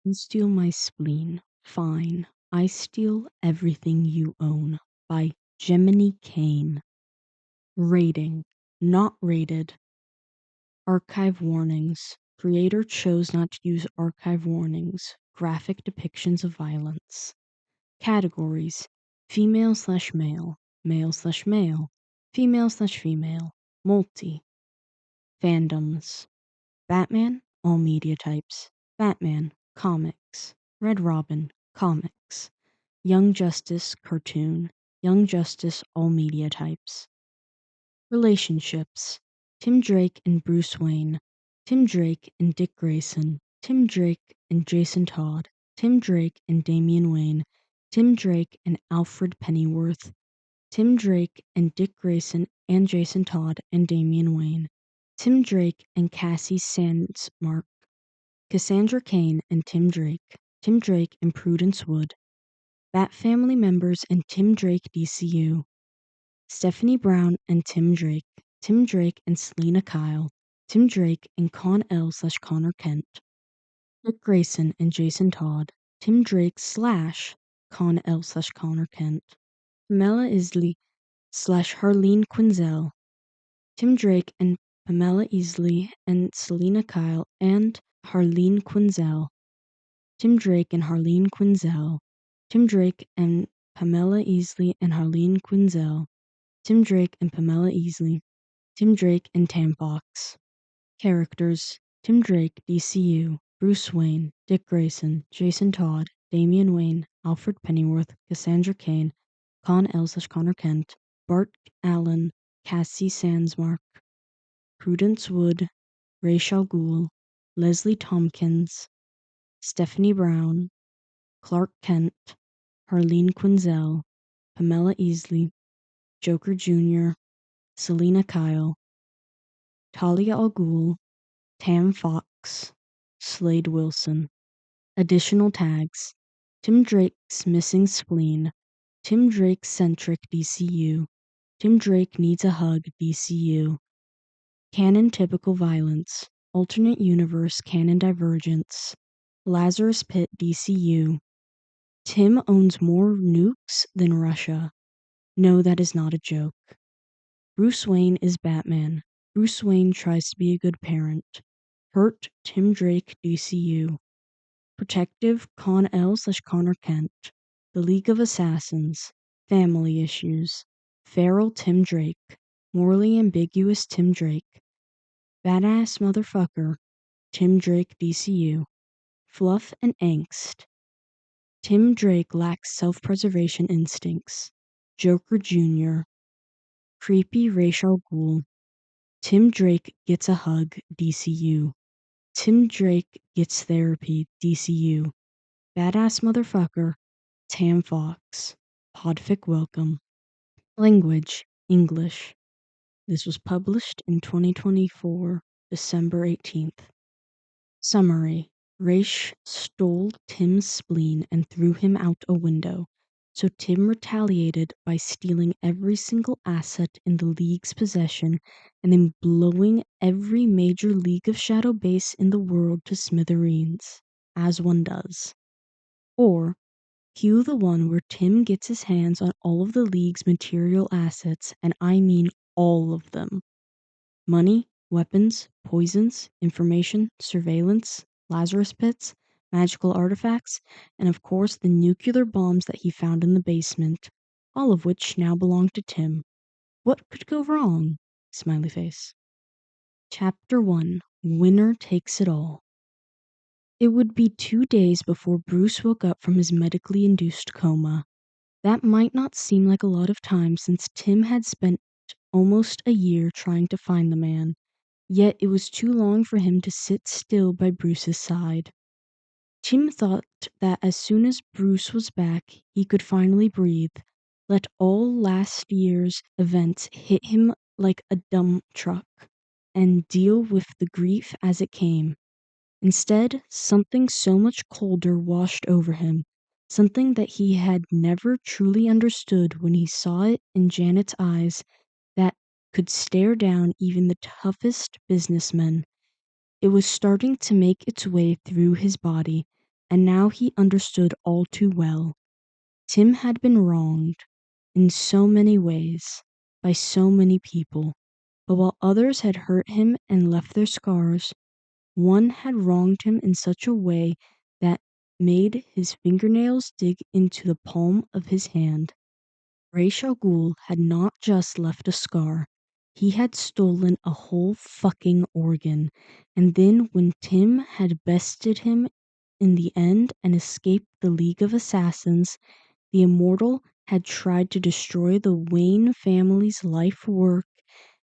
You steal my spleen. Fine. I steal everything you own. By Geminycain. Rating. Not rated. Archive warnings. Creator chose not to use archive warnings. Graphic depictions of violence. Categories. Female/male. Male/male. Female/female. Multi. Fandoms. Batman, all media types. Batman, comics. Red Robin, comics. Young Justice, cartoon. Young Justice, all media types. Relationships. Tim Drake and Bruce Wayne. Tim Drake and Dick Grayson. Tim Drake and Jason Todd. Tim Drake and Damian Wayne. Tim Drake and Alfred Pennyworth. Tim Drake and Dick Grayson and Jason Todd and Damian Wayne. Tim Drake and Cassie Sandsmark. Cassandra Cain and Tim Drake. Tim Drake and Prudence Wood. Bat Family members and Tim Drake DCU. Stephanie Brown and Tim Drake. Tim Drake and Selena Kyle. Tim Drake and Con/Connor Kent. Dick Grayson and Jason Todd. Tim Drake / Con/Connor Kent. Pamela Isley/Harleen Quinzel. Tim Drake and Pamela Isley and Selena Kyle and Harleen Quinzel. Tim Drake and Harleen Quinzel. Tim Drake and Pamela Isley and Harleen Quinzel. Tim Drake and Pamela Isley. Tim Drake and Tam Fox. Characters. Tim Drake, DCU. Bruce Wayne. Dick Grayson. Jason Todd. Damian Wayne. Alfred Pennyworth. Cassandra Cain. Con/Connor Kent. Bart Allen. Cassie Sandsmark. Prudence Wood. Rachel Ghul. Leslie Tompkins. Stephanie Brown. Clark Kent. Harleen Quinzel. Pamela Isley. Joker Jr. Selena Kyle. Talia al Ghul. Tam Fox. Slade Wilson. Additional tags. Tim Drake's missing spleen. Tim Drake-centric DCU. Tim Drake needs a hug DCU. Canon typical violence. Alternate universe canon divergence. Lazarus Pit DCU. Tim owns more nukes than Russia. No, that is not a joke. Bruce Wayne is Batman. Bruce Wayne tries to be a good parent. Hurt Tim Drake DCU. Protective Con/Connor Kent. The League of Assassins. Family issues. Feral Tim Drake. Morally ambiguous Tim Drake. Badass motherfucker. Tim Drake DCU. Fluff and angst. Tim Drake lacks self-preservation instincts. Joker Jr. Creepy Rachel Ghul. Tim Drake gets a hug DCU. Tim Drake gets therapy DCU. Badass motherfucker. Tam Fox. PODFIC welcome. Language. English. This was published in 2024, December 18th. Summary. Raish stole Tim's spleen and threw him out a window, so Tim retaliated by stealing every single asset in the League's possession and then blowing every major League of Shadow base in the world to smithereens, as one does. Or cue the one where Tim gets his hands on all of the League's material assets, and I mean all of them. Money, weapons, poisons, information, surveillance, Lazarus pits, magical artifacts, and of course the nuclear bombs that he found in the basement, all of which now belong to Tim. What could go wrong? Smiley face. Chapter 1. Winner Takes It All. It would be 2 days before Bruce woke up from his medically induced coma. That might not seem like a lot of time since Tim had spent almost a year trying to find the man, yet it was too long for him to sit still by Bruce's side. Tim thought that as soon as Bruce was back, he could finally breathe, let all last year's events hit him like a dump truck, and deal with the grief as it came. Instead, something so much colder washed over him, something that he had never truly understood when he saw it in Janet's eyes that could stare down even the toughest businessmen. It was starting to make its way through his body, and now he understood all too well. Tim had been wronged in so many ways by so many people, but while others had hurt him and left their scars, one had wronged him in such a way that made his fingernails dig into the palm of his hand. Ghul had not just left a scar, he had stolen a whole fucking organ, and then when Tim had bested him in the end and escaped the League of Assassins, the Immortal had tried to destroy the Wayne family's life work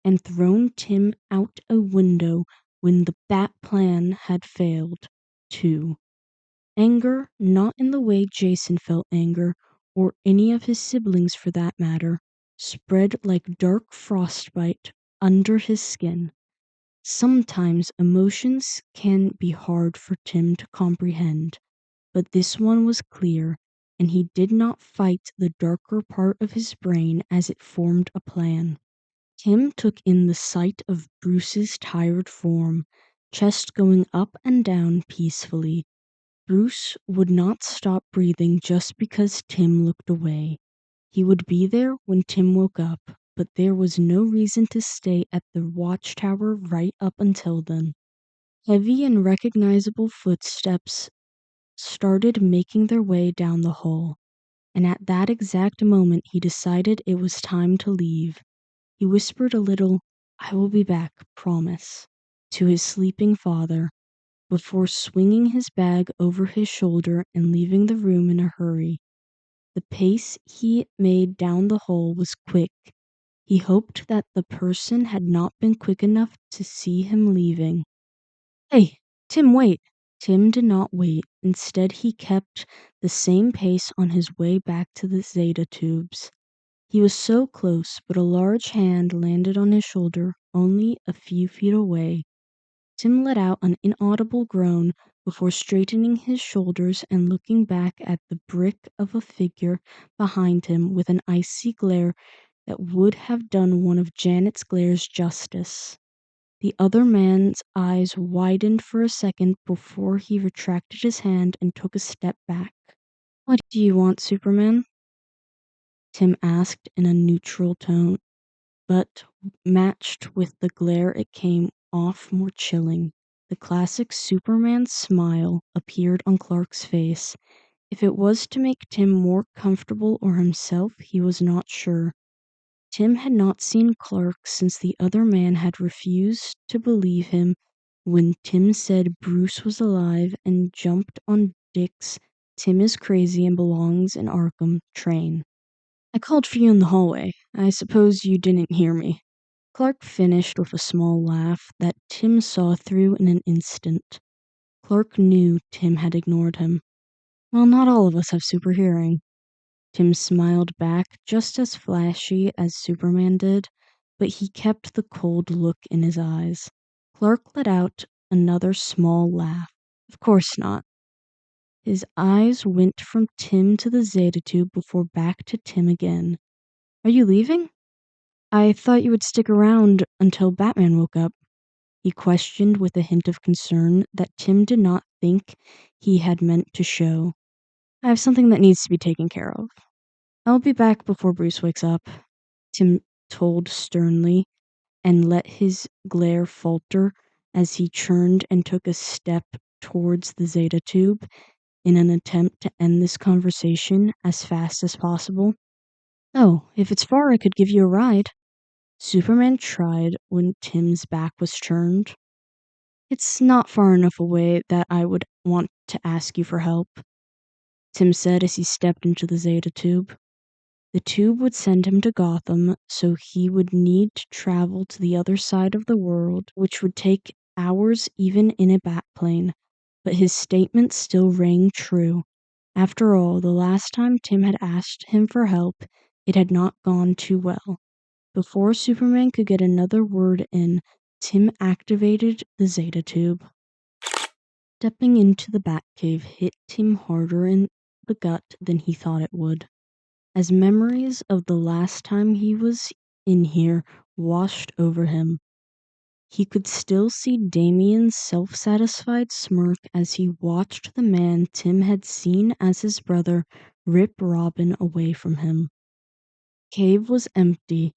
and thrown Tim out a window when the Bat plan had failed, too. Anger, not in the way Jason felt anger, or any of his siblings for that matter, spread like dark frostbite under his skin. Sometimes emotions can be hard for Tim to comprehend, but this one was clear, and he did not fight the darker part of his brain as it formed a plan. Tim took in the sight of Bruce's tired form, chest going up and down peacefully. Bruce would not stop breathing just because Tim looked away. He would be there when Tim woke up, but there was no reason to stay at the watchtower right up until then. Heavy and recognizable footsteps started making their way down the hall, and at that exact moment he decided it was time to leave. He whispered a little, "I will be back, promise," to his sleeping father, before swinging his bag over his shoulder and leaving the room in a hurry. The pace he made down the hall was quick. He hoped that the person had not been quick enough to see him leaving. "Hey, Tim, wait!" Tim did not wait. Instead, he kept the same pace on his way back to the Zeta tubes. He was so close, but a large hand landed on his shoulder only a few feet away. Tim let out an inaudible groan before straightening his shoulders and looking back at the brick of a figure behind him with an icy glare that would have done one of Janet's glares justice. The other man's eyes widened for a second before he retracted his hand and took a step back. "What do you want, Superman?" Tim asked in a neutral tone, but matched with the glare it came off more chilling. The classic Superman smile appeared on Clark's face. If it was to make Tim more comfortable or himself, he was not sure. Tim had not seen Clark since the other man had refused to believe him when Tim said Bruce was alive and jumped on Dick's "Tim is crazy and belongs in Arkham" train. "I called for you in the hallway. I suppose you didn't hear me." Clark finished with a small laugh that Tim saw through in an instant. Clark knew Tim had ignored him. "Well, not all of us have super hearing." Tim smiled back just as flashy as Superman did, but he kept the cold look in his eyes. Clark let out another small laugh. "Of course not." His eyes went from Tim to the Zeta tube before back to Tim again. "Are you leaving? I thought you would stick around until Batman woke up," he questioned with a hint of concern that Tim did not think he had meant to show. "I have something that needs to be taken care of." "I'll be back before Bruce wakes up," Tim told sternly, and let his glare falter as he turned and took a step towards the Zeta tube in an attempt to end this conversation as fast as possible. "Oh, if it's far, I could give you a ride," Superman tried when Tim's back was turned. "It's not far enough away that I would want to ask you for help," Tim said as he stepped into the Zeta tube. The tube would send him to Gotham, so he would need to travel to the other side of the world, which would take hours even in a Batplane. But his statement still rang true. After all, the last time Tim had asked him for help, it had not gone too well. Before Superman could get another word in, Tim activated the Zeta tube. Stepping into the Batcave hit Tim harder in the gut than he thought it would, as memories of the last time he was in here washed over him. He could still see Damien's self-satisfied smirk as he watched the man Tim had seen as his brother rip Robin away from him. Cave was empty.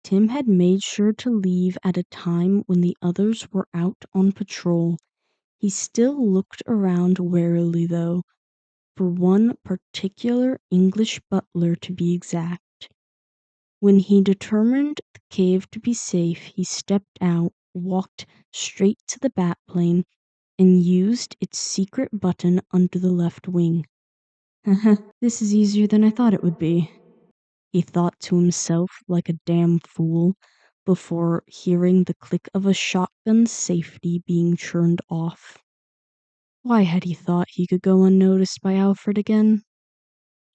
Tim had made sure to leave at a time when the others were out on patrol. He still looked around warily, though, for one particular English butler to be exact. When he determined the cave to be safe, he stepped out, walked straight to the Batplane, and used its secret button under the left wing. This is easier than I thought it would be, he thought to himself like a damn fool before hearing the click of a shotgun's safety being turned off. Why had he thought he could go unnoticed by Alfred again?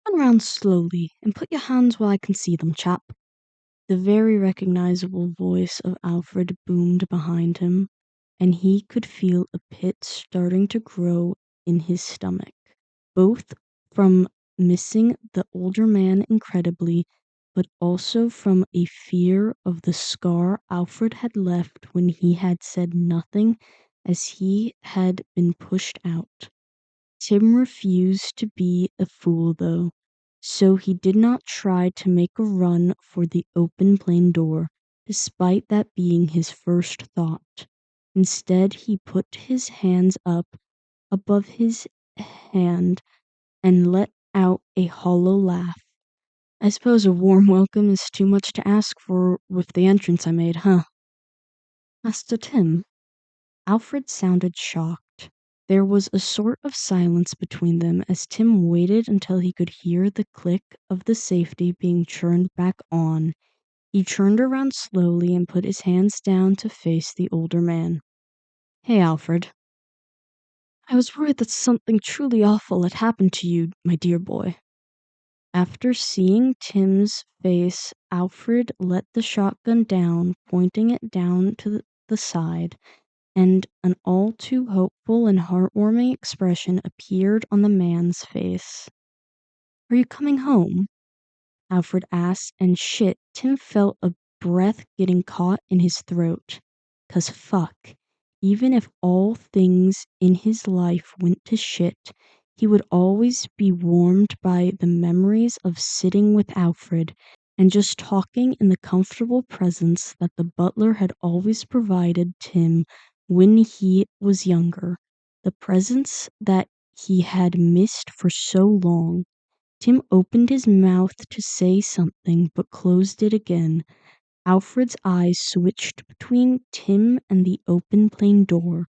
Turn around slowly and put your hands where I can see them, chap. The very recognizable voice of Alfred boomed behind him, and he could feel a pit starting to grow in his stomach, both from missing the older man incredibly, but also from a fear of the scar Alfred had left when he had said nothing as he had been pushed out. Tim refused to be a fool, though, so he did not try to make a run for the open plane door, despite that being his first thought. Instead, he put his hands up above his hand and let out a hollow laugh. I suppose a warm welcome is too much to ask for with the entrance I made, huh? Master Tim? Alfred sounded shocked. There was a sort of silence between them as Tim waited until he could hear the click of the safety being turned back on. He turned around slowly and put his hands down to face the older man. Hey, Alfred. I was worried that something truly awful had happened to you, my dear boy. After seeing Tim's face, Alfred let the shotgun down, pointing it down to the side, and an all too hopeful and heartwarming expression appeared on the man's face. Are you coming home? Alfred asked, and shit, Tim felt a breath getting caught in his throat. 'Cause fuck, even if all things in his life went to shit, he would always be warmed by the memories of sitting with Alfred and just talking in the comfortable presence that the butler had always provided Tim when he was younger, the presence that he had missed for so long. Tim opened his mouth to say something but closed it again. Alfred's eyes switched between Tim and the open plane door.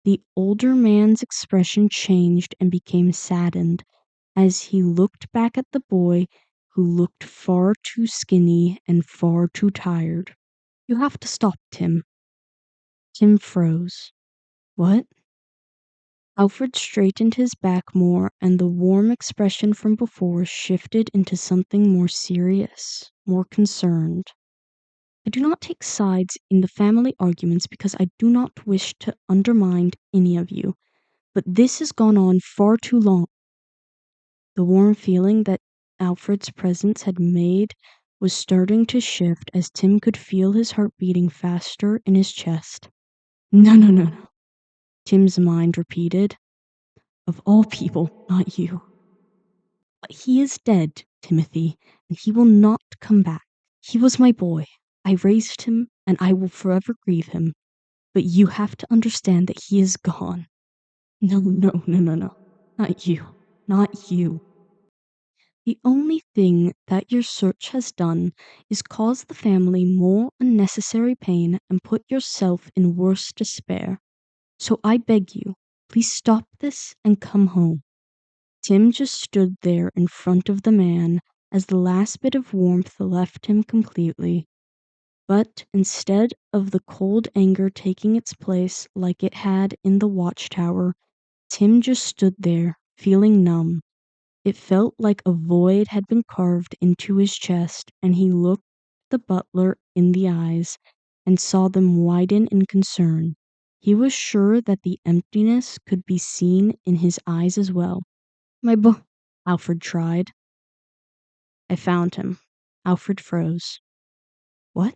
The older man's expression changed and became saddened as he looked back at the boy who looked far too skinny and far too tired. You have to stop, Tim. Tim froze. What? Alfred straightened his back more, and the warm expression from before shifted into something more serious, more concerned. I do not take sides in the family arguments because I do not wish to undermine any of you, but this has gone on far too long. The warm feeling that Alfred's presence had made was starting to shift as Tim could feel his heart beating faster in his chest. No. Tim's mind repeated. Of all people, not you. But he is dead, Timothy, and he will not come back. He was my boy. I raised him, and I will forever grieve him. But you have to understand that he is gone. No. Not you. Not you. The only thing that your search has done is cause the family more unnecessary pain and put yourself in worse despair. So I beg you, please stop this and come home. Tim just stood there in front of the man as the last bit of warmth left him completely. But instead of the cold anger taking its place like it had in the watchtower, Tim just stood there, feeling numb. It felt like a void had been carved into his chest, and he looked the butler in the eyes and saw them widen in concern. He was sure that the emptiness could be seen in his eyes as well. Alfred tried. I found him. Alfred froze. What?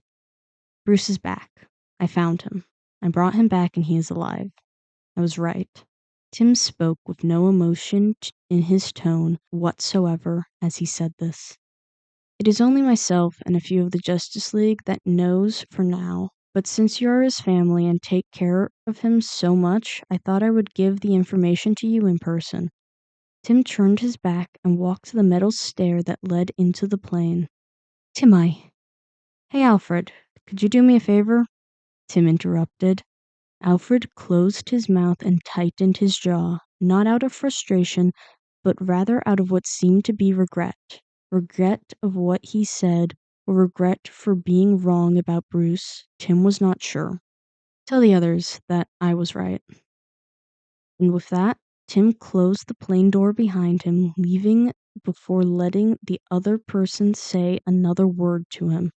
Bruce is back. I found him. I brought him back and he is alive. I was right. Tim spoke with no emotion in his tone whatsoever as he said this. It is only myself and a few of the Justice League that knows for now, but since you are his family and take care of him so much, I thought I would give the information to you in person. Tim turned his back and walked to the metal stair that led into the plane. Hey Alfred, could you do me a favor? Tim interrupted. Alfred closed his mouth and tightened his jaw, not out of frustration, but rather out of what seemed to be regret. Regret of what he said, or regret for being wrong about Bruce. Tim was not sure. Tell the others that I was right. And with that, Tim closed the plane door behind him, leaving before letting the other person say another word to him.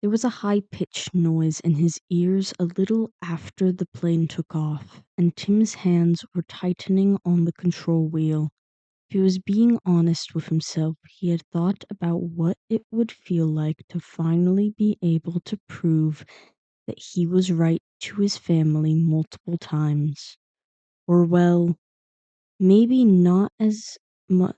There was a high-pitched noise in his ears a little after the plane took off, and Tim's hands were tightening on the control wheel. If he was being honest with himself, he had thought about what it would feel like to finally be able to prove that he was right to his family multiple times. Or, well, maybe not as much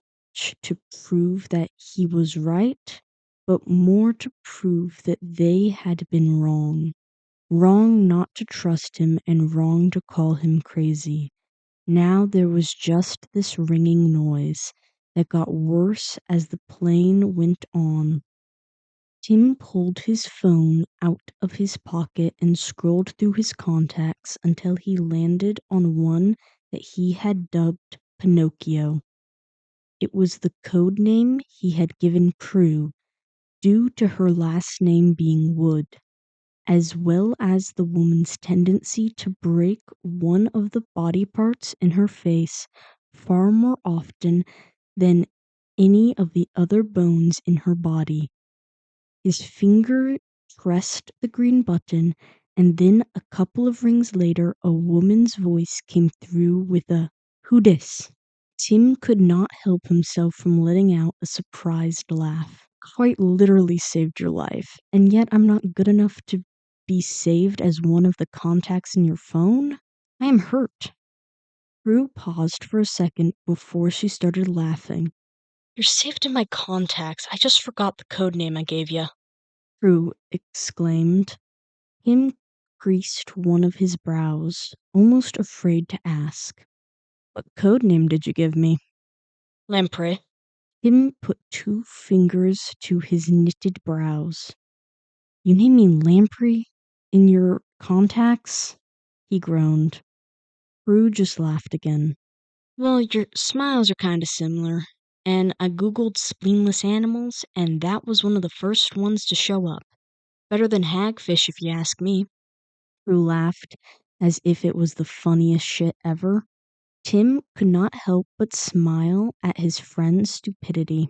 to prove that he was right, but more to prove that they had been wrong. Wrong not to trust him and wrong to call him crazy. Now there was just this ringing noise that got worse as the plane went on. Tim pulled his phone out of his pocket and scrolled through his contacts until he landed on one that he had dubbed Pinocchio. It was the code name he had given Prue, due to her last name being Wood, as well as the woman's tendency to break one of the body parts in her face far more often than any of the other bones in her body. His finger pressed the green button, and then a couple of rings later, a woman's voice came through with a "Who dis?" Tim could not help himself from letting out a surprised laugh. Quite literally saved your life, and yet I'm not good enough to be saved as one of the contacts in your phone? I am hurt. Prue paused for a second before she started laughing. You're saved in my contacts. I just forgot the code name I gave you. Prue exclaimed. Tim creased one of his brows, almost afraid to ask. What code name did you give me? Lamprey. Tim put 2 fingers to his knitted brows. You named me Lamprey in your contacts? He groaned. Prue just laughed again. Well, your smiles are kinda similar, and I googled spleenless animals, and that was one of the first ones to show up. Better than hagfish if you ask me. Prue laughed, as if it was the funniest shit ever. Tim could not help but smile at his friend's stupidity.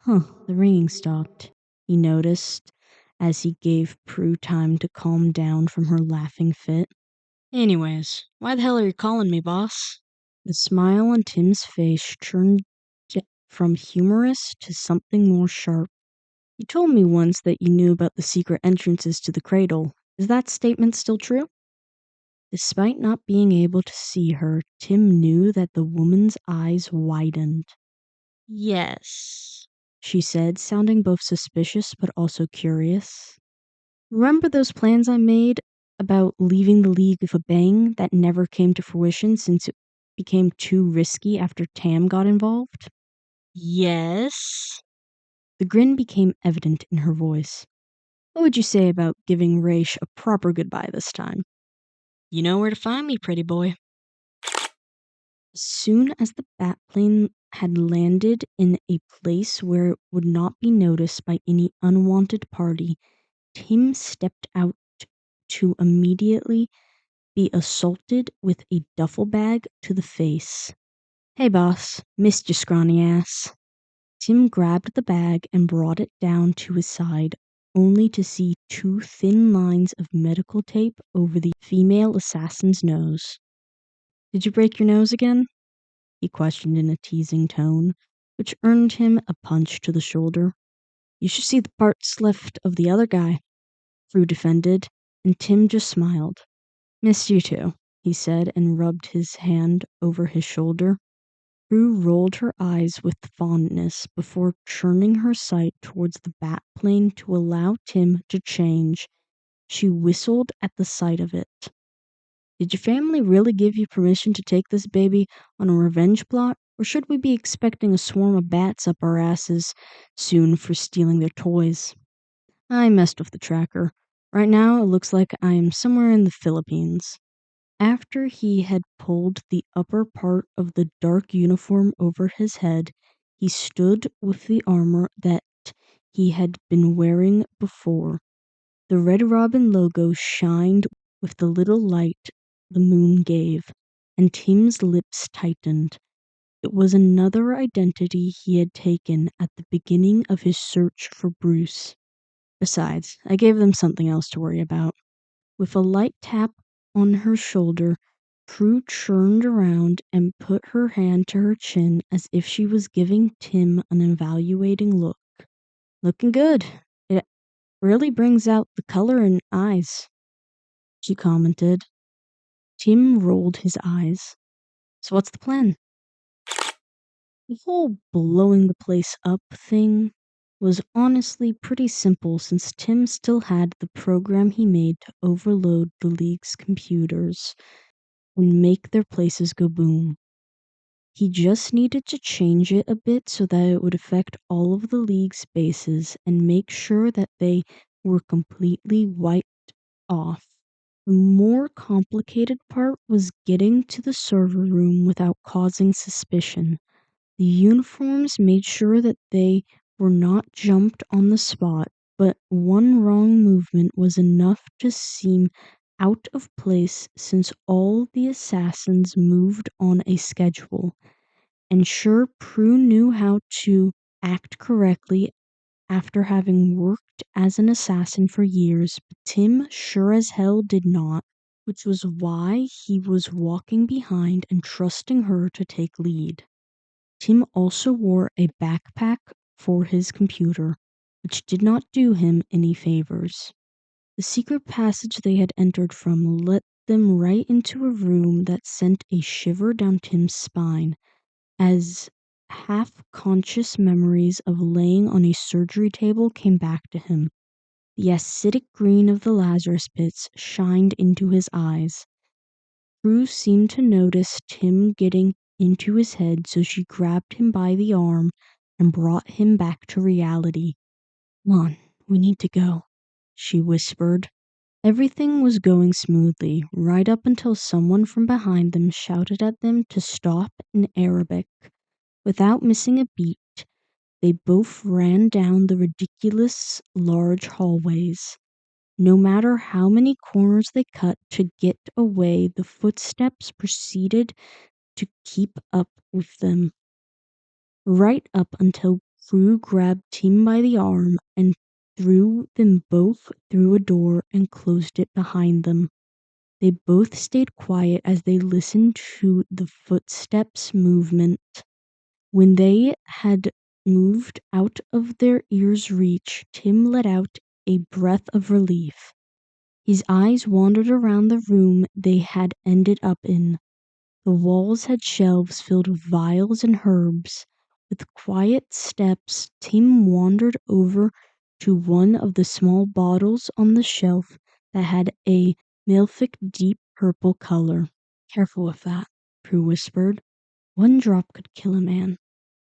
The ringing stopped, he noticed, as he gave Prue time to calm down from her laughing fit. Anyways, why the hell are you calling me, boss? The smile on Tim's face turned from humorous to something more sharp. You told me once that you knew about the secret entrances to the cradle. Is that statement still true? Despite not being able to see her, Tim knew that the woman's eyes widened. Yes, she said, sounding both suspicious but also curious. Remember those plans I made about leaving the League with a bang that never came to fruition since it became too risky after Tam got involved? Yes. The grin became evident in her voice. What would you say about giving Raish a proper goodbye this time? You know where to find me, pretty boy. As soon as the Batplane had landed in a place where it would not be noticed by any unwanted party, Tim stepped out to immediately be assaulted with a duffel bag to the face. Hey boss, missed you scrawny ass. Tim grabbed the bag and brought it down to his side, only to see 2 thin lines of medical tape over the female assassin's nose. Did you break your nose again? He questioned in a teasing tone, which earned him a punch to the shoulder. You should see the parts left of the other guy, Prue defended, and Tim just smiled. "Missed you too," he said and rubbed his hand over his shoulder. Prue rolled her eyes with fondness before turning her sight towards the bat plane to allow Tim to change. She whistled at the sight of it. "Did your family really give you permission to take this baby on a revenge plot, or should we be expecting a swarm of bats up our asses soon for stealing their toys?" "I messed with the tracker. Right now it looks like I am somewhere in the Philippines." After he had pulled the upper part of the dark uniform over his head, he stood with the armor that he had been wearing before. The Red Robin logo shined with the little light the moon gave, and Tim's lips tightened. It was another identity he had taken at the beginning of his search for Bruce. Besides, I gave them something else to worry about. With a light tap on her shoulder, Prue turned around and put her hand to her chin as if she was giving Tim an evaluating look. "Looking good. It really brings out the color in eyes," she commented. Tim rolled his eyes. "So what's the plan?" The whole blowing the place up thing was honestly pretty simple since Tim still had the program he made to overload the League's computers and make their places go boom. He just needed to change it a bit so that it would affect all of the League's bases and make sure that they were completely wiped off. The more complicated part was getting to the server room without causing suspicion. The uniforms made sure that they were not jumped on the spot, but one wrong movement was enough to seem out of place since all the assassins moved on a schedule. And sure, Prue knew how to act correctly after having worked as an assassin for years, but Tim sure as hell did not, which was why he was walking behind and trusting her to take lead. Tim also wore a backpack for his computer, which did not do him any favors. The secret passage they had entered from led them right into a room that sent a shiver down Tim's spine, as half-conscious memories of laying on a surgery table came back to him. The acidic green of the Lazarus pits shined into his eyes. Prue seemed to notice Tim getting into his head, so she grabbed him by the arm and brought him back to reality. "Come on, we need to go," she whispered. Everything was going smoothly, right up until someone from behind them shouted at them to stop in Arabic. Without missing a beat, they both ran down the ridiculous large hallways. No matter how many corners they cut to get away, the footsteps proceeded to keep up with them. Right up until Prue grabbed Tim by the arm and threw them both through a door and closed it behind them. They both stayed quiet as they listened to the footsteps' movement. When they had moved out of their ears' reach, Tim let out a breath of relief. His eyes wandered around the room they had ended up in. The walls had shelves filled with vials and herbs. With quiet steps, Tim wandered over to one of the small bottles on the shelf that had a malefic deep purple color. "Careful with that," Prue whispered. "One drop could kill a man."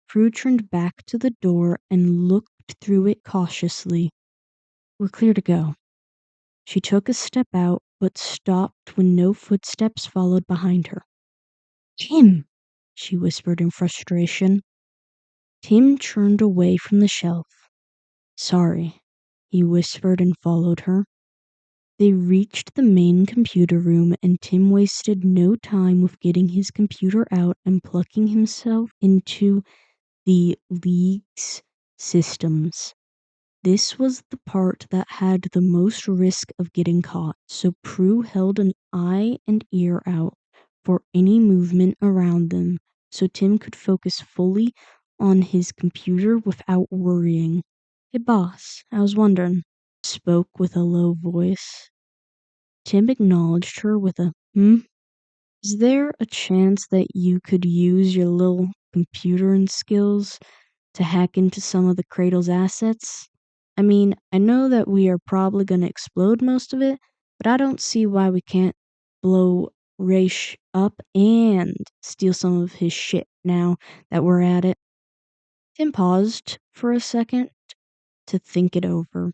Prue turned back to the door and looked through it cautiously. "We're clear to go." She took a step out, but stopped when no footsteps followed behind her. "Tim!" she whispered in frustration. Tim turned away from the shelf. "Sorry," he whispered and followed her. They reached the main computer room, and Tim wasted no time with getting his computer out and plugging himself into the League's systems. This was the part that had the most risk of getting caught, so Prue held an eye and ear out for any movement around them, so Tim could focus fully on his computer without worrying. "Hey boss, I was wondering," spoke with a low voice. Tim acknowledged her with a "Hmm? Is there a chance that you could use your little computer and skills to hack into some of the Cradle's assets? I mean, I know that we are probably going to explode most of it, but I don't see why we can't blow Raish up and steal some of his shit now that we're at it." Tim paused for a second to think it over.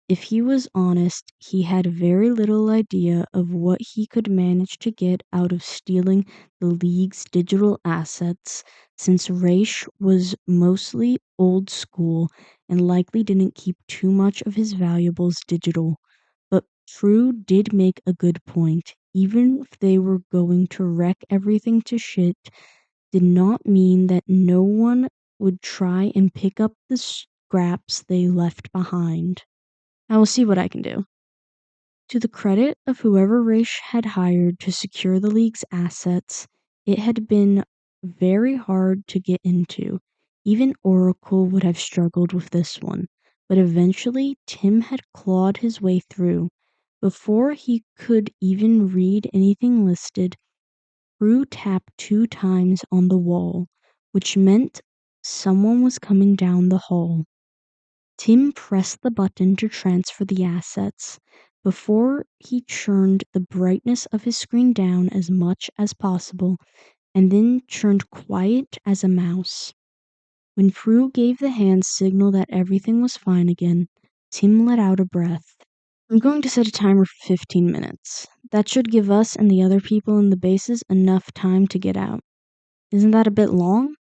If he was honest, he had very little idea of what he could manage to get out of stealing the League's digital assets, since Raish was mostly old school and likely didn't keep too much of his valuables digital. But Prue did make a good point. Even if they were going to wreck everything to shit, did not mean that no one would try and pick up the scraps they left behind. "I will see what I can do." To the credit of whoever Raish had hired to secure the League's assets, it had been very hard to get into. Even Oracle would have struggled with this one, but eventually Tim had clawed his way through. Before he could even read anything listed, Prue tapped 2 times on the wall, which meant someone was coming down the hall. Tim pressed the button to transfer the assets. Before he turned the brightness of his screen down as much as possible, and then turned quiet as a mouse. When Prue gave the hand signal that everything was fine again, Tim let out a breath. "I'm going to set a timer for 15 minutes. That should give us and the other people in the bases enough time to get out." "Isn't that a bit long?"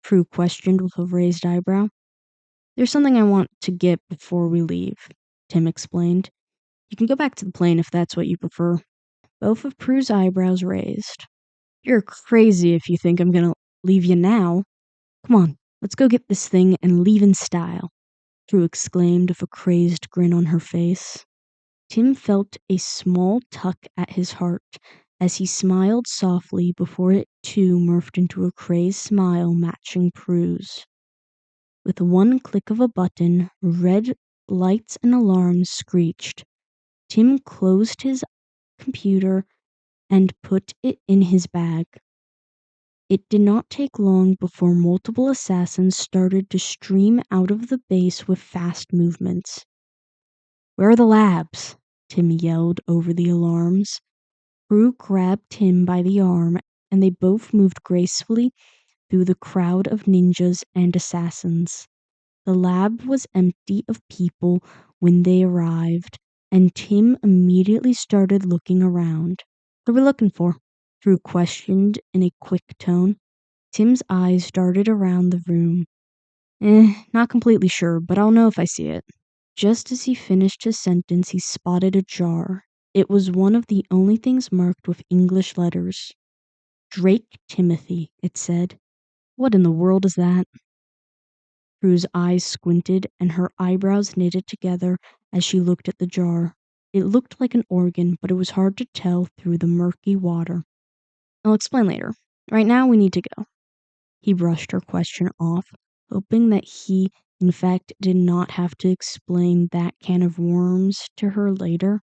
Prue questioned with a raised eyebrow. "There's something I want to get before we leave," Tim explained. "You can go back to the plane if that's what you prefer." Both of Prue's eyebrows raised. "You're crazy if you think I'm gonna leave you now. Come on, let's go get this thing and leave in style," Prue exclaimed with a crazed grin on her face. Tim felt a small tuck at his heart as he smiled softly before it too morphed into a crazed smile matching Prue's. With one click of a button, red lights and alarms screeched. Tim closed his computer and put it in his bag. It did not take long before multiple assassins started to stream out of the base with fast movements. "Where are the labs?" Tim yelled over the alarms. Prue grabbed Tim by the arm, and they both moved gracefully through the crowd of ninjas and assassins. The lab was empty of people when they arrived, and Tim immediately started looking around. "What are we looking for?" Drew questioned in a quick tone. Tim's eyes darted around the room. Not completely sure, but I'll know if I see it." Just as he finished his sentence, he spotted a jar. It was one of the only things marked with English letters. "Drake Timothy," it said. "What in the world is that?" Prue's eyes squinted and her eyebrows knitted together as she looked at the jar. It looked like an organ, but it was hard to tell through the murky water. "I'll explain later. Right now, we need to go." He brushed her question off, hoping that he, in fact, did not have to explain that can of worms to her later,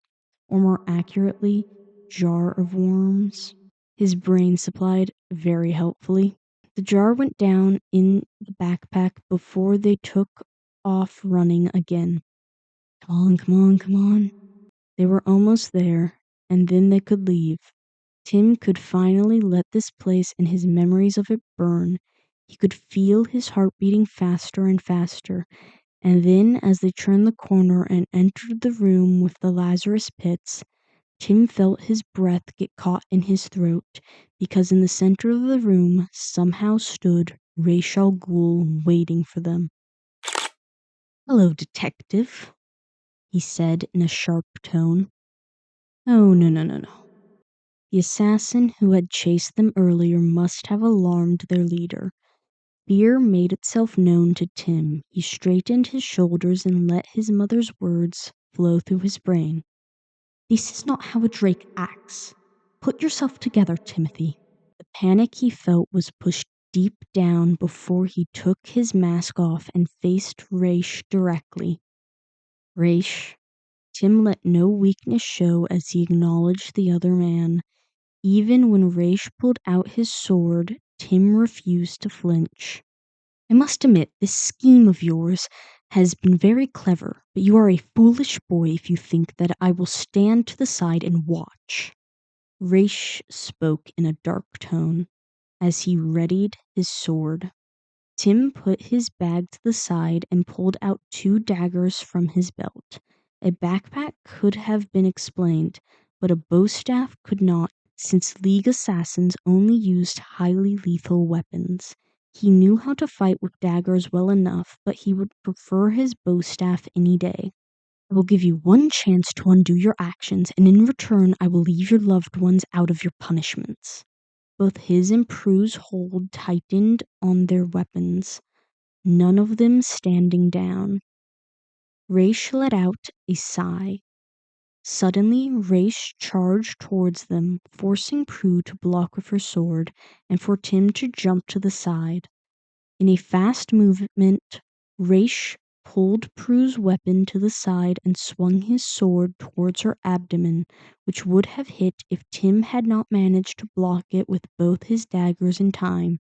or more accurately, jar of worms. His brain supplied very helpfully. The jar went down in the backpack before they took off running again. Come on, come on, come on. They were almost there, and then they could leave. Tim could finally let this place and his memories of it burn. He could feel his heart beating faster and faster. And then, as they turned the corner and entered the room with the Lazarus pits, Tim felt his breath get caught in his throat, because in the center of the room somehow stood Ra's al Ghul waiting for them. "Hello, detective," he said in a sharp tone. "Oh, no. The assassin who had chased them earlier must have alarmed their leader. Fear made itself known to Tim. He straightened his shoulders and let his mother's words flow through his brain. "This is not how a Drake acts. Put yourself together, Timothy." The panic he felt was pushed deep down before he took his mask off and faced Raish directly. "Raish, Tim let no weakness show as he acknowledged the other man. Even when Raish pulled out his sword, Tim refused to flinch. I must admit, this scheme of yours has been very clever, but you are a foolish boy if you think that I will stand to the side and watch. Raish spoke in a dark tone as he readied his sword. Tim put his bag to the side and pulled out 2 daggers from his belt. A backpack could have been explained, but a bowstaff could not, since League assassins only used highly lethal weapons. He knew how to fight with daggers well enough, but he would prefer his bowstaff any day. I will give you 1 chance to undo your actions, and in return I will leave your loved ones out of your punishments. Both his and Prue's hold tightened on their weapons, none of them standing down. Raish let out a sigh. Suddenly, Raish charged towards them, forcing Prue to block with her sword, and for Tim to jump to the side. In a fast movement, Raish pulled Prue's weapon to the side and swung his sword towards her abdomen, which would have hit if Tim had not managed to block it with both his daggers in time.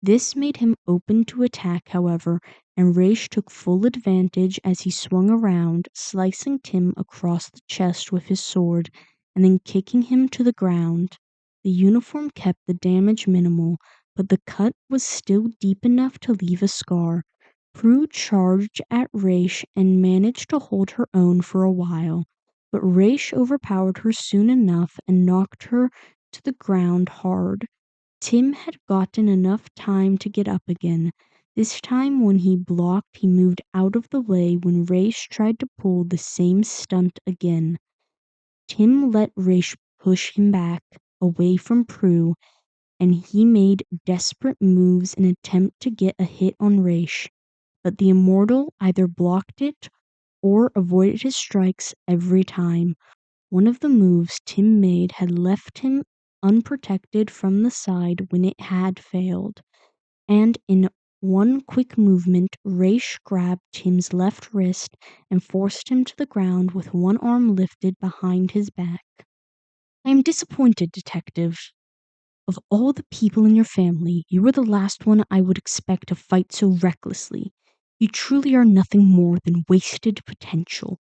This made him open to attack, however, and Raish took full advantage as he swung around, slicing Tim across the chest with his sword, and then kicking him to the ground. The uniform kept the damage minimal, but the cut was still deep enough to leave a scar. Prue charged at Raish and managed to hold her own for a while, but Raish overpowered her soon enough and knocked her to the ground hard. Tim had gotten enough time to get up again. This time when he blocked, he moved out of the way when Raish tried to pull the same stunt again. Tim let Raish push him back, away from Prue, and he made desperate moves in an attempt to get a hit on Raish, but the immortal either blocked it or avoided his strikes every time. One of the moves Tim made had left him unprotected from the side when it had failed, and in one quick movement, Raish grabbed Tim's left wrist and forced him to the ground with one arm lifted behind his back. I am disappointed, Detective. Of all the people in your family, you were the last one I would expect to fight so recklessly. You truly are nothing more than wasted potential.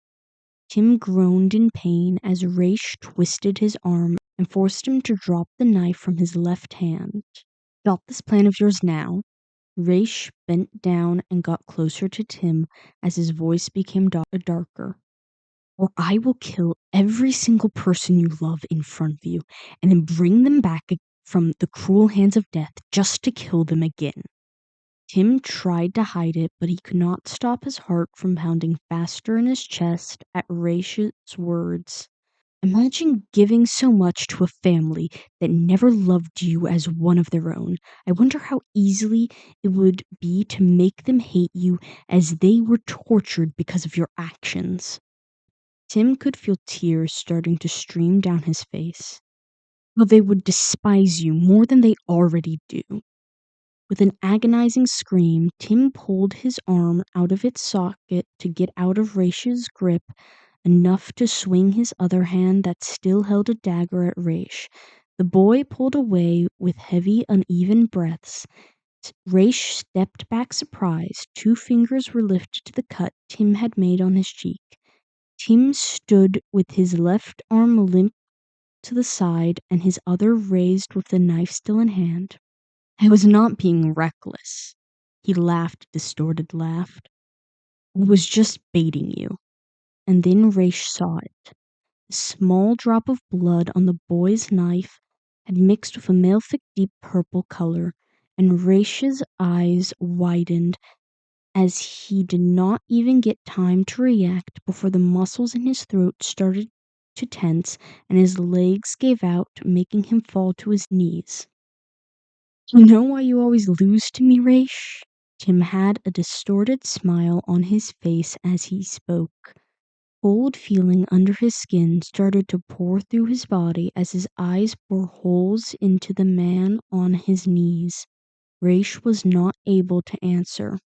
Tim groaned in pain as Raish twisted his arm and forced him to drop the knife from his left hand. Stop this plan of yours now. Raish bent down and got closer to Tim as his voice became darker. Or I will kill every single person you love in front of you and then bring them back from the cruel hands of death just to kill them again. Tim tried to hide it, but he could not stop his heart from pounding faster in his chest at Raish's words. Imagine giving so much to a family that never loved you as one of their own. I wonder how easily it would be to make them hate you as they were tortured because of your actions. Tim could feel tears starting to stream down his face. Well, they would despise you more than they already do. With an agonizing scream, Tim pulled his arm out of its socket to get out of Raish's grip, enough to swing his other hand that still held a dagger at Raish. The boy pulled away with heavy, uneven breaths. Raish stepped back surprised. 2 fingers were lifted to the cut Tim had made on his cheek. Tim stood with his left arm limp to the side and his other raised with the knife still in hand. I was not being reckless. He laughed a distorted laugh. I was just baiting you. And then Raish saw it. A small drop of blood on the boy's knife had mixed with a malefic deep purple color, and Raish's eyes widened as he did not even get time to react before the muscles in his throat started to tense and his legs gave out, making him fall to his knees. You know why you always lose to me, Raish? Tim had a distorted smile on his face as he spoke. Cold feeling under his skin started to pour through his body as his eyes bore holes into the man on his knees. Raish was not able to answer.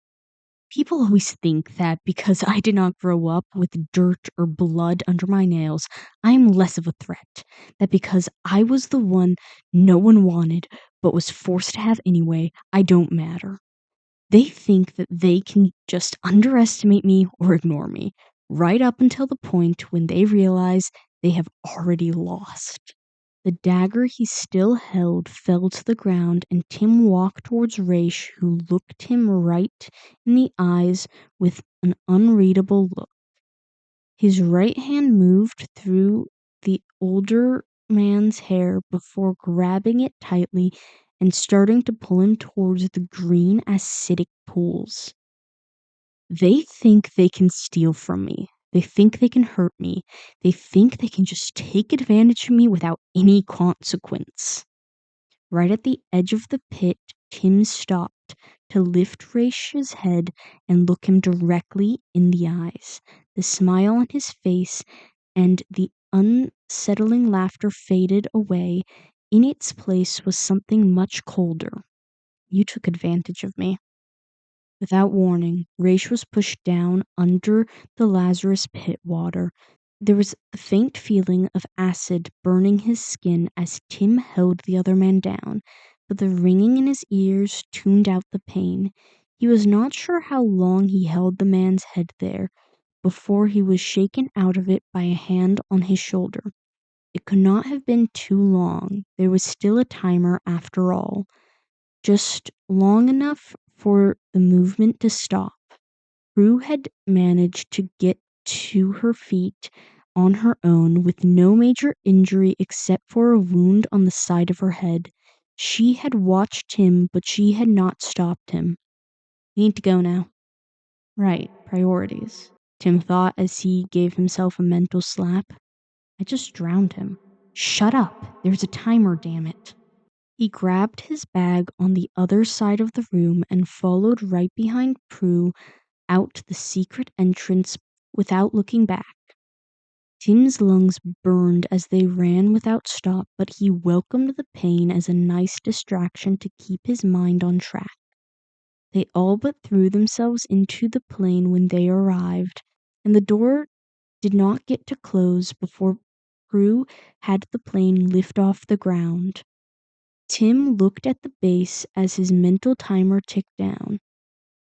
People always think that because I did not grow up with dirt or blood under my nails, I am less of a threat. That because I was the one no one wanted but was forced to have anyway, I don't matter. They think that they can just underestimate me or ignore me, right up until the point when they realize they have already lost. The dagger he still held fell to the ground, and Tim walked towards Raish, who looked him right in the eyes with an unreadable look. His right hand moved through the older man's hair before grabbing it tightly and starting to pull him towards the green acidic pools. They think they can steal from me. They think they can hurt me. They think they can just take advantage of me without any consequence. Right at the edge of the pit, Tim stopped to lift Raish's head and look him directly in the eyes. The smile on his face and the unsettling laughter faded away. In its place was something much colder. You took advantage of me. Without warning, Raish was pushed down under the Lazarus pit water. There was a faint feeling of acid burning his skin as Tim held the other man down, but the ringing in his ears tuned out the pain. He was not sure how long he held the man's head there before he was shaken out of it by a hand on his shoulder. It could not have been too long. There was still a timer after all. Just long enough for the movement to stop. Prue had managed to get to her feet on her own with no major injury except for a wound on the side of her head. She had watched him, but she had not stopped him. We need to go now. Right, priorities, Tim thought as he gave himself a mental slap. I just drowned him. Shut up, there's a timer, damn it. He grabbed his bag on the other side of the room and followed right behind Prue out the secret entrance without looking back. Tim's lungs burned as they ran without stop, but he welcomed the pain as a nice distraction to keep his mind on track. They all but threw themselves into the plane when they arrived, and the door did not get to close before Prue had the plane lift off the ground. Tim looked at the base as his mental timer ticked down.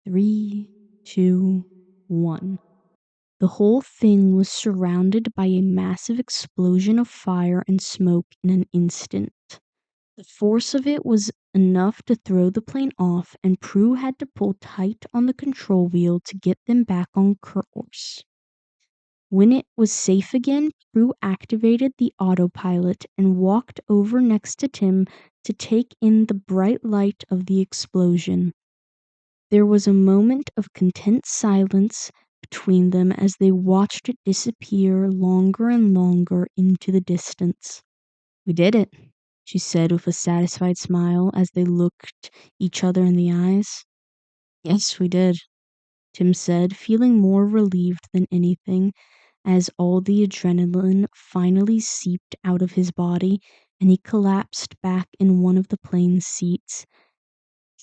3, 2, 1. The whole thing was surrounded by a massive explosion of fire and smoke in an instant. The force of it was enough to throw the plane off, and Prue had to pull tight on the control wheel to get them back on course. When it was safe again, Prue activated the autopilot and walked over next to Tim to take in the bright light of the explosion. There was a moment of content silence between them as they watched it disappear longer and longer into the distance. We did it, she said with a satisfied smile as they looked each other in the eyes. Yes, we did, Tim said, feeling more relieved than anything as all the adrenaline finally seeped out of his body and he collapsed back in one of the plane's seats.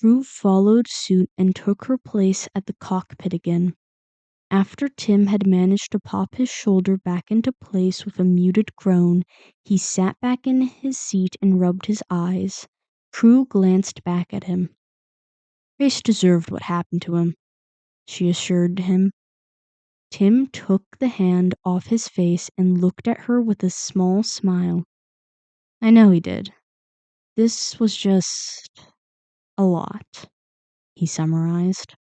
Prue followed suit and took her place at the cockpit again. After Tim had managed to pop his shoulder back into place with a muted groan, he sat back in his seat and rubbed his eyes. Prue glanced back at him. Race deserved what happened to him, she assured him. Tim took the hand off his face and looked at her with a small smile. I know he did. This was just a lot, he summarized.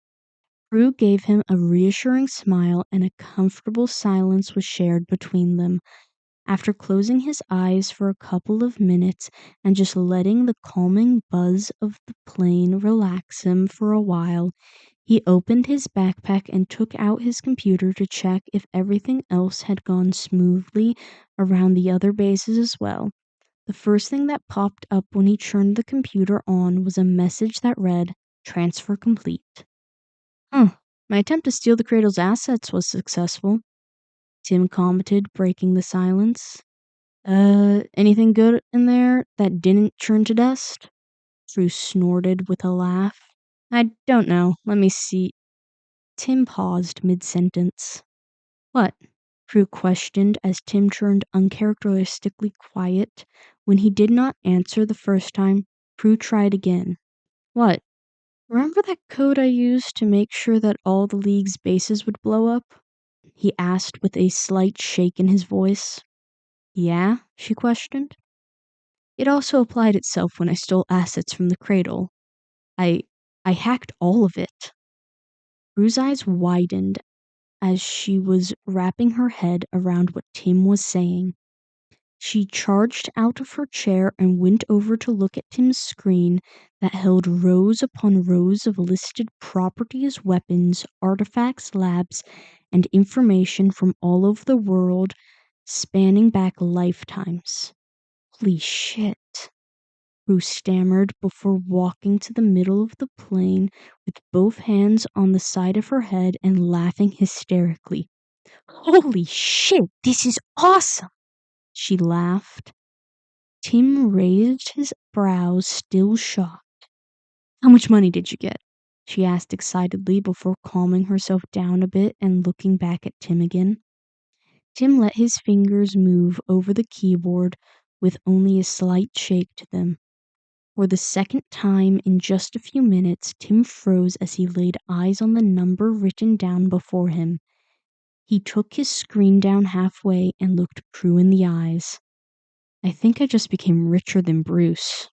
Prue gave him a reassuring smile and a comfortable silence was shared between them. After closing his eyes for a couple of minutes and just letting the calming buzz of the plane relax him for a while, he opened his backpack and took out his computer to check if everything else had gone smoothly around the other bases as well. The first thing that popped up when he turned the computer on was a message that read, "Transfer complete." My attempt to steal the Cradle's assets was successful, Tim commented, breaking the silence. Anything good in there that didn't turn to dust? Drew snorted with a laugh. I don't know. Let me see. Tim paused mid-sentence. What? Prue questioned as Tim turned uncharacteristically quiet. When he did not answer the first time, Prue tried again. What? Remember that code I used to make sure that all the league's bases would blow up? He asked with a slight shake in his voice. Yeah? She questioned. It also applied itself when I stole assets from the cradle. I hacked all of it. Prue's eyes widened as she was wrapping her head around what Tim was saying. She charged out of her chair and went over to look at Tim's screen that held rows upon rows of listed properties, weapons, artifacts, labs, and information from all over the world, spanning back lifetimes. Holy shit, Prue stammered before walking to the middle of the plane with both hands on the side of her head and laughing hysterically. Holy shit, this is awesome! She laughed. Tim raised his brows, still shocked. How much money did you get? She asked excitedly before calming herself down a bit and looking back at Tim again. Tim let his fingers move over the keyboard with only a slight shake to them. For the second time in just a few minutes, Tim froze as he laid eyes on the number written down before him. He took his screen down halfway and looked Prue in the eyes. I think I just became richer than Bruce.